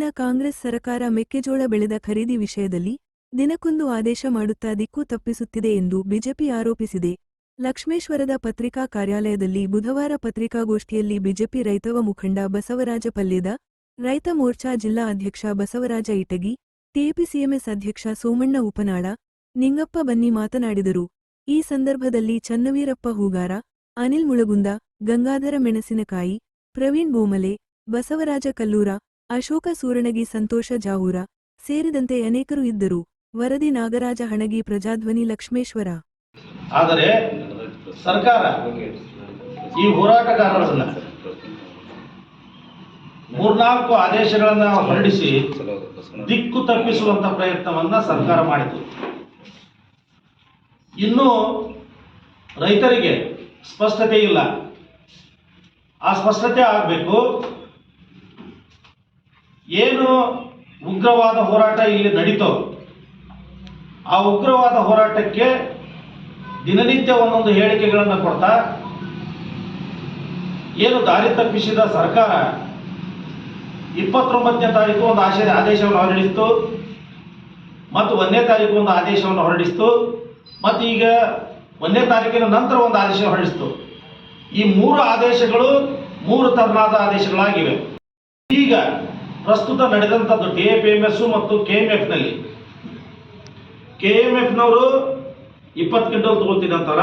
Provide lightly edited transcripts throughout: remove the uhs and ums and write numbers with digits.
ಈಗಿನ ಕಾಂಗ್ರೆಸ್ ಸರಕಾರ ಮೆಕ್ಕೆಜೋಳ ಬೆಳೆದ ಖರೀದಿ ವಿಷಯದಲ್ಲಿ ದಿನಕ್ಕೊಂದು ಆದೇಶ ಮಾಡುತ್ತಾ ದಿಕ್ಕು ತಪ್ಪಿಸುತ್ತಿದೆ ಎಂದು ಬಿಜೆಪಿ ಆರೋಪಿಸಿದೆ. ಲಕ್ಷ್ಮೇಶ್ವರದ ಪತ್ರಿಕಾ ಕಾರ್ಯಾಲಯದಲ್ಲಿ ಬುಧವಾರ ಪತ್ರಿಕಾಗೋಷ್ಠಿಯಲ್ಲಿ ಬಿಜೆಪಿ ರೈತವ ಮುಖಂಡ ಬಸವರಾಜ ಪಲ್ಲೇದ, ರೈತ ಮೋರ್ಚಾ ಜಿಲ್ಲಾ ಅಧ್ಯಕ್ಷ ಬಸವರಾಜ ಇಟಗಿ, ಟಿಎಪಿಸಿಎಂಎಸ್ ಅಧ್ಯಕ್ಷ ಸೋಮಣ್ಣ ಉಪನಾಳ, ನಿಂಗಪ್ಪ ಬನ್ನಿ ಮಾತನಾಡಿದರು. ಈ ಸಂದರ್ಭದಲ್ಲಿ ಚನ್ನವೀರಪ್ಪ ಹೂಗಾರ, ಅನಿಲ್ ಮುಳಗುಂದ, ಗಂಗಾಧರ ಮೆಣಸಿನಕಾಯಿ, ಪ್ರವೀಣ್ ಬೋಮಲೆ, ಬಸವರಾಜ ಕಲ್ಲೂರ, ಅಶೋಕ ಸೂರಣಗಿ, ಸಂತೋಷ ಜಾವೂರ ಸೇರಿದಂತೆ ಅನೇಕರು ಇದ್ದರು. ವರದಿ ನಾಗರಾಜ ಹಣಗಿ, ಪ್ರಜಾಧ್ವನಿ, ಲಕ್ಷ್ಮೇಶ್ವರ. ಆದರೆ ಸರ್ಕಾರ ಈ ಹೋರಾಟಗಾರರನ್ನ 3-4 ಆದೇಶಗಳನ್ನು ಹೊರಡಿಸಿ ದಿಕ್ಕು ತಪ್ಪಿಸುವಂತ ಪ್ರಯತ್ನವನ್ನ ಸರ್ಕಾರ ಮಾಡಿತು. ಇನ್ನೂ ರೈತರಿಗೆ ಸ್ಪಷ್ಟತೆ ಇಲ್ಲ. ಆ ಸ್ಪಷ್ಟತೆ ಆಗಬೇಕು. ಏನು ಉಗ್ರವಾದ ಹೋರಾಟ ಇಲ್ಲಿ ನಡೀತೋ ಆ ಉಗ್ರವಾದ ಹೋರಾಟಕ್ಕೆ ದಿನನಿತ್ಯ ಒಂದೊಂದು ಹೇಳಿಕೆಗಳನ್ನು ಕೊಡ್ತಾ ಏನು ದಾರಿ ತಪ್ಪಿಸಿದ ಸರ್ಕಾರ 29ನೇ ತಾರೀಕು ಒಂದು ಆದೇಶವನ್ನು ಹೊರಡಿಸಿತು, ಮತ್ತು 1ನೇ ತಾರೀಕು ಒಂದು ಆದೇಶವನ್ನು ಹೊರಡಿಸಿತು, ಮತ್ತು ಈಗ 1ನೇ ತಾರೀಕಿನ ನಂತರ ಒಂದು ಆದೇಶ ಹೊರಡಿಸಿತು. ಈ 3 ಆದೇಶಗಳು 3 ತರನಾದ ಆದೇಶಗಳಾಗಿವೆ. ಈಗ ಪ್ರಸ್ತುತ ನಡೆದಂಥದ್ದು ಟಿಎಪಿಎಂಎಸ್ ಮತ್ತು ಕೆಎಂಎಫ್ನಲ್ಲಿ ಕೆಎಂಎಫ್ನವರು 20 ಕ್ವಿಂಟಲ್ ತಗೊಳ್ತೀನಿ ಅಂತಾರ,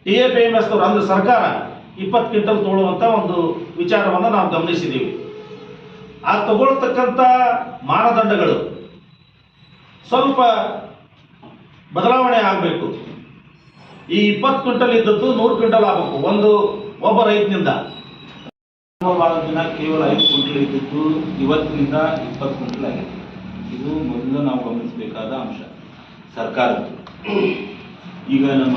ಟಿಎಪಿಎಂಎಸ್ನವರು ಅಂದ್ರೆ ಸರ್ಕಾರ 20 ಕ್ವಿಂಟಲ್ ತಗೊಳ್ಳುವಂಥ ಒಂದು ವಿಚಾರವನ್ನು ನಾವು ಗಮನಿಸಿದ್ದೀವಿ. ಆ ತಗೊಳ್ತಕ್ಕಂಥ ಮಾನದಂಡಗಳು ಸ್ವಲ್ಪ ಬದಲಾವಣೆ ಆಗಬೇಕು. ಈ 20 ಕ್ವಿಂಟಲ್ ಇದ್ದದ್ದು 100 ಕ್ವಿಂಟಲ್ ಆಗಬೇಕು ಒಬ್ಬ ರೈತನಿಂದ. ಭಾಳ ದಿನ ಕೇವಲ 5 ಕ್ವಿಂಟಲ್ ಇದ್ದಿದ್ದು ಇವತ್ತಿನಿಂದ 20 ಕ್ವಿಂಟಲ್ ಆಗಿದೆ. ಇದು ಮೊದಲು ನಾವು ಗಮನಿಸಬೇಕಾದ ಅಂಶ ಸರ್ಕಾರದ್ದು. ಈಗ ನಮ್ಮ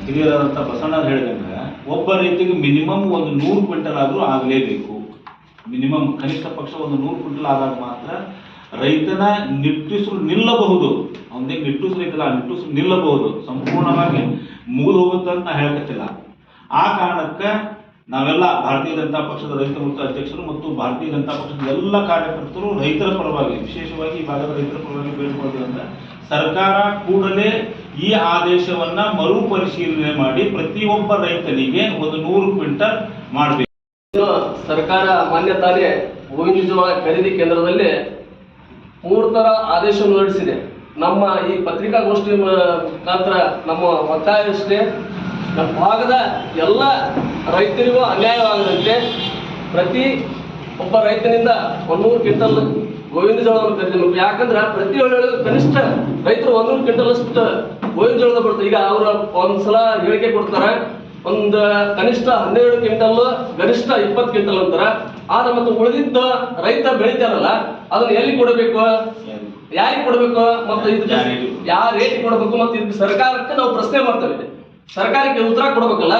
ಹಿರಿಯರಾದಂಥ ಬಸವಣ್ಣ ಹೇಳಿದಂಗೆ ಒಬ್ಬ ರೈತಿಗೆ ಮಿನಿಮಮ್ ಒಂದು 100 ಕ್ವಿಂಟಲ್ ಆದರೂ ಆಗಲೇಬೇಕು. ಮಿನಿಮಮ್ ಕನಿಷ್ಠ ಪಕ್ಷ ಒಂದು 100 ಕ್ವಿಂಟಲ್ ಆದಾಗ ಮಾತ್ರ ರೈತನ ನಿಟ್ಟುಸಿರು ನಿಲ್ಲಬಹುದು. ಅವನೇ ನಿಟ್ಟುಸಿರು ಐತಲ್ಲ, ನಿಟ್ಟುಸಿರು ನಿಲ್ಲಬಹುದು. ಸಂಪೂರ್ಣವಾಗಿ ಮುಗಿದು ಹೋಗುತ್ತೆ ಅಂತ ನಾ ಹೇಳಕತ್ತಿಲ್ಲ. ಆ ಕಾರಣಕ್ಕೆ ನಾವೆಲ್ಲ ಭಾರತೀಯ ಜನತಾ ಪಕ್ಷದ ರೈತ ಮೋರ್ಚಾ ಅಧ್ಯಕ್ಷರು ಮತ್ತು ಭಾರತೀಯ ಜನತಾ ಪಕ್ಷದ ಎಲ್ಲ ಕಾರ್ಯಕರ್ತರು ರೈತರ ಪರವಾಗಿ, ವಿಶೇಷವಾಗಿ ಈ ಭಾಗದ ರೈತರ ಪರವಾಗಿ ಬೇಡಿಕೊಳ್ಳೋದ್ರಿಂದ ಸರ್ಕಾರ ಕೂಡಲೇ ಈ ಆದೇಶವನ್ನ ಮರುಪರಿಶೀಲನೆ ಮಾಡಿ ಪ್ರತಿಯೊಬ್ಬ ರೈತನಿಗೆ ಒಂದು 100 ಕ್ವಿಂಟಲ್ ಮಾಡಬೇಕು. ಸರ್ಕಾರ ಮಾನ್ಯ ತಾನೇ ಗೋವಿಂದ ಜೋಳ ಖರೀದಿ ಕೇಂದ್ರದಲ್ಲಿ 3 ತರ ಆದೇಶವನ್ನು ಹೊರಡಿಸಿದೆ. ನಮ್ಮ ಈ ಪತ್ರಿಕಾಗೋಷ್ಠಿ ಮುಖಾಂತರ ನಮ್ಮ ಒತ್ತಾಯ ಅಷ್ಟೇ, ನಮ್ಮ ಭಾಗದ ಎಲ್ಲ ರೈತರಿಗೂ ಅನ್ಯಾಯವಾಗದಂತೆ ಪ್ರತಿ ಒಬ್ಬ ರೈತನಿಂದ 100 ಕ್ವಿಂಟಲ್ ಗೋವಿಂದ ಜೋಳವನ್ನು ಖರೀದಿ. ಯಾಕಂದ್ರೆ ಪ್ರತಿ ಕನಿಷ್ಠ ರೈತರು 100 ಕ್ವಿಂಟಲ್ ಅಷ್ಟು ಗೋವಿಂದ ಜೋಳದ ಬರ್ತದೆ. ಈಗ ಅವರು ಒಂದ್ಸಲ ಹೇಳಿಕೆ ಕೊಡ್ತಾರೆ, ಒಂದು ಕನಿಷ್ಠ 12 ಕ್ವಿಂಟಲ್, ಗರಿಷ್ಠ 20 ಕ್ವಿಂಟಲ್ ಅಂತಾರ. ಆದ್ರೆ ಮತ್ತು ಉಳಿದಿದ್ದ ರೈತ ಬೆಳಿತಾರಲ್ಲ ಅದನ್ನ ಎಲ್ಲಿ ಕೊಡಬೇಕು, ಯಾರಿಗೆ ಕೊಡಬೇಕು, ಮತ್ತು ಇದಕ್ಕೆ ಯಾವ ರೇಟ್ ಕೊಡಬೇಕು, ಮತ್ತು ಇದಕ್ಕೆ ಸರ್ಕಾರಕ್ಕೆ ನಾವು ಪ್ರಶ್ನೆ ಮಾಡ್ತೇವೆ. ಸರ್ಕಾರಕ್ಕೆ ಉತ್ತರ ಕೊಡ್ಬೇಕಲ್ಲ.